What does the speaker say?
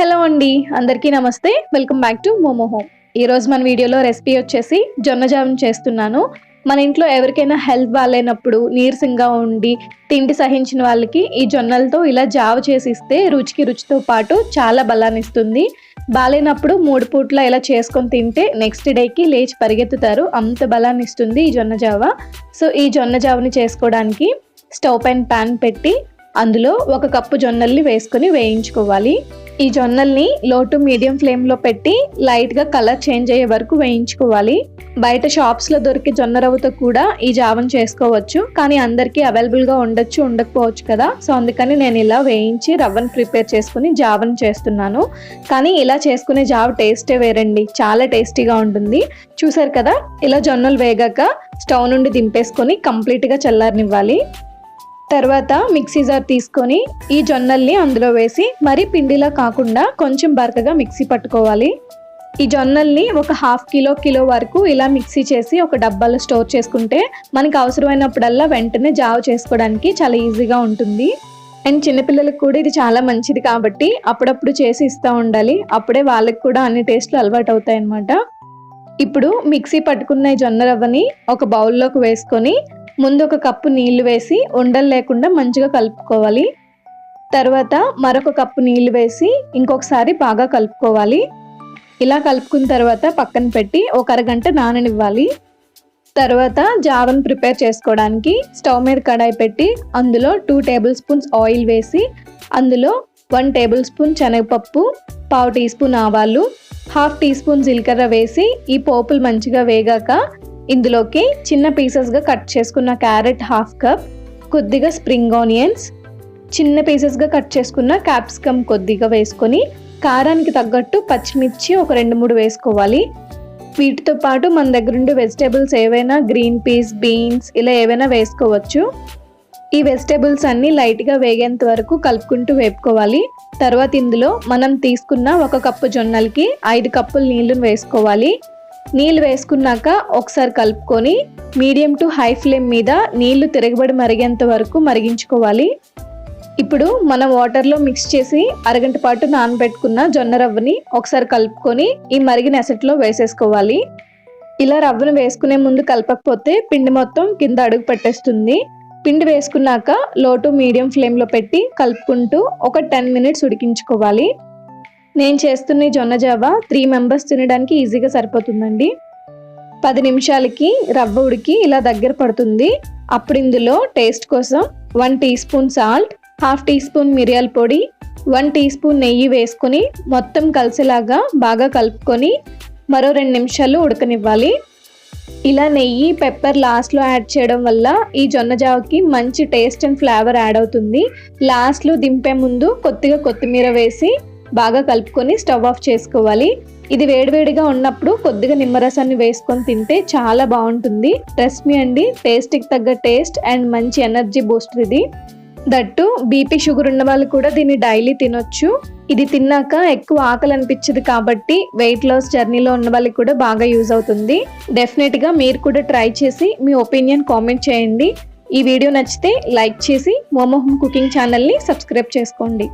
Hello అండి, అందరికీ నమస్తే. Welcome back to Momo home. ఈరోజు మన వీడియోలో రెసిపీ వచ్చేసి జొన్న జావని చేస్తున్నాను. మన ఇంట్లో ఎవరికైనా హెల్త్ బాగాలేనప్పుడు, నీరసంగా ఉండి తిండి సహించిన వాళ్ళకి ఈ జొన్నలతో ఇలా జావ చేసి ఇస్తే రుచితో పాటు చాలా బలాన్ని ఇస్తుంది. బాగాలేనప్పుడు 3 పూట్ల ఇలా చేసుకొని తింటే నెక్స్ట్ డేకి లేచి పరిగెత్తుతారు, అంత బలాన్ని ఇస్తుంది ఈ జొన్న జావ. సో ఈ జొన్న జావని చేసుకోవడానికి స్టవ్ పైన ప్యాన్ పెట్టి అందులో 1 కప్పు జొన్నల్ని వేసుకొని వేయించుకోవాలి. ఈ జొన్నల్ని లో టు మీడియం ఫ్లేమ్లో పెట్టి లైట్గా కలర్ చేంజ్ అయ్యే వరకు వేయించుకోవాలి. బయట షాప్స్లో దొరికే జొన్న రవ్వతో కూడా ఈ జావను చేసుకోవచ్చు, కానీ అందరికీ అవైలబుల్గా ఉండకపోవచ్చు కదా. సో అందుకని నేను ఇలా వేయించి రవ్వను ప్రిపేర్ చేసుకుని జావను చేస్తున్నాను. కానీ ఇలా చేసుకునే జావ టేస్టే వేరండి, చాలా టేస్టీగా ఉంటుంది. చూసారు కదా, ఇలా జొన్నలు వేగాక స్టవ్ నుండి దింపేసుకొని కంప్లీట్గా చల్లారనివ్వాలి. తర్వాత మిక్సీ జార్ తీసుకొని ఈ జొన్నల్ని అందులో వేసి మరీ పిండిలా కాకుండా కొంచెం బరకగా మిక్సీ పట్టుకోవాలి. ఈ జొన్నల్ని ఒక కిలో వరకు ఇలా మిక్సీ చేసి ఒక డబ్బాలో స్టోర్ చేసుకుంటే మనకి అవసరమైనప్పుడల్లా వెంటనే జావ చేసుకోవడానికి చాలా ఈజీగా ఉంటుంది. అండ్ చిన్నపిల్లలకు కూడా ఇది చాలా మంచిది కాబట్టి అప్పుడప్పుడు చేసి ఇస్తూ ఉండాలి, అప్పుడే వాళ్ళకి కూడా అన్ని టేస్ట్లు అలవాటు అవుతాయి అన్నమాట. ఇప్పుడు మిక్సీ పట్టుకున్న ఈ జొన్న రవ్వని ఒక బౌల్లోకి వేసుకొని ముందు 1 కప్పు నీళ్లు వేసి ఉండలు లేకుండా మంచిగా కలుపుకోవాలి. తర్వాత మరొక కప్పు నీళ్లు వేసి ఇంకొకసారి బాగా కలుపుకోవాలి. ఇలా కలుపుకున్న తర్వాత పక్కన పెట్టి ఒక అరగంట నాననివ్వాలి. తర్వాత జావను ప్రిపేర్ చేసుకోవడానికి స్టవ్ మీద కడాయి పెట్టి అందులో 2 టేబుల్ స్పూన్స్ ఆయిల్ వేసి అందులో 1 టేబుల్ స్పూన్ శనగపప్పు, 1/2 టీ స్పూన్ ఆవాలు, 1/2 టీ స్పూన్ జీలకర్ర వేసి ఈ పోపులు మంచిగా వేగాక ఇందులోకి చిన్న పీసెస్గా కట్ చేసుకున్న క్యారెట్ 1/2 కప్, కొద్దిగా స్ప్రింగ్ ఆనియన్స్, చిన్న పీసెస్గా కట్ చేసుకున్న క్యాప్సికమ్ కొద్దిగా వేసుకొని కారానికి తగ్గట్టు పచ్చిమిర్చి ఒక 2-3 వేసుకోవాలి. వీటితో పాటు మన దగ్గర ఉండే వెజిటేబుల్స్ ఏవైనా గ్రీన్ పీస్, బీన్స్ ఇలా ఏవైనా వేసుకోవచ్చు. ఈ వెజిటేబుల్స్ అన్నీ లైట్గా వేగేంత వరకు కలుపుకుంటూ వేపుకోవాలి. తర్వాత ఇందులో మనం తీసుకున్న 1 కప్పు జొన్నలకి 5 కప్పులు నీళ్ళను వేసుకోవాలి. నీళ్ళు వేసుకున్నాక ఒకసారి కలుపుకొని మీడియం టు హై ఫ్లేమ్ మీద నీళ్లు తిరగబడి మరిగేంత వరకు మరిగించుకోవాలి. ఇప్పుడు మనం వాటర్లో మిక్స్ చేసి అరగంట పాటు నానబెట్టుకున్న జొన్న రవ్వని ఒకసారి కలుపుకొని ఈ మరిగిన ఎసట్లో వేసేసుకోవాలి. ఇలా రవ్వను వేసుకునే ముందు కలపకపోతే పిండి మొత్తం కింద అడుగు పెట్టేస్తుంది. పిండి వేసుకున్నాక లో టు మీడియం ఫ్లేమ్లో పెట్టి కలుపుకుంటూ ఒక 10 మినిట్స్ ఉడికించుకోవాలి. నేను చేస్తున్న ఈ జొన్న జావ 3 మెంబర్స్ తినడానికి ఈజీగా సరిపోతుందండి. 10 నిమిషాలకి రవ్వ ఉడికి ఇలా దగ్గర పడుతుంది. అప్పుడు ఇందులో టేస్ట్ కోసం 1 teaspoon salt, 1/2 teaspoon మిరియాల పొడి, 1 టీ స్పూన్ నెయ్యి వేసుకొని మొత్తం కలిసేలాగా బాగా కలుపుకొని మరో 2 నిమిషాలు ఉడకనివ్వాలి. ఇలా నెయ్యి, పెప్పర్ లాస్ట్లో యాడ్ చేయడం వల్ల ఈ జొన్న జావకి మంచి టేస్ట్ అండ్ ఫ్లేవర్ యాడ్ అవుతుంది. లాస్ట్లో దింపే ముందు కొద్దిగా కొత్తిమీర వేసి బాగా కలుపుకొని స్టవ్ ఆఫ్ చేసుకోవాలి. ఇది వేడివేడిగా ఉన్నప్పుడు కొద్దిగా నిమ్మరసాన్ని వేసుకొని తింటే చాలా బాగుంటుంది. ట్రస్ట్ మీ అండి, టేస్ట్కి తగ్గ టేస్ట్ అండ్ మంచి ఎనర్జీ బూస్టర్ ఇది. దట్టు బీపీ, షుగర్ ఉన్న వాళ్ళు కూడా దీన్ని డైలీ తినొచ్చు. ఇది తిన్నాక ఎక్కువ ఆకలి అనిపించదు కాబట్టి వెయిట్ లాస్ జర్నీలో ఉన్న వాళ్ళకి కూడా బాగా యూజ్ అవుతుంది. డెఫినెట్గా మీరు కూడా ట్రై చేసి మీ ఒపీనియన్ కామెంట్ చేయండి. ఈ వీడియో నచ్చితే లైక్ చేసి మోమో హోమ్ కుకింగ్ ఛానల్ని సబ్స్క్రైబ్ చేసుకోండి.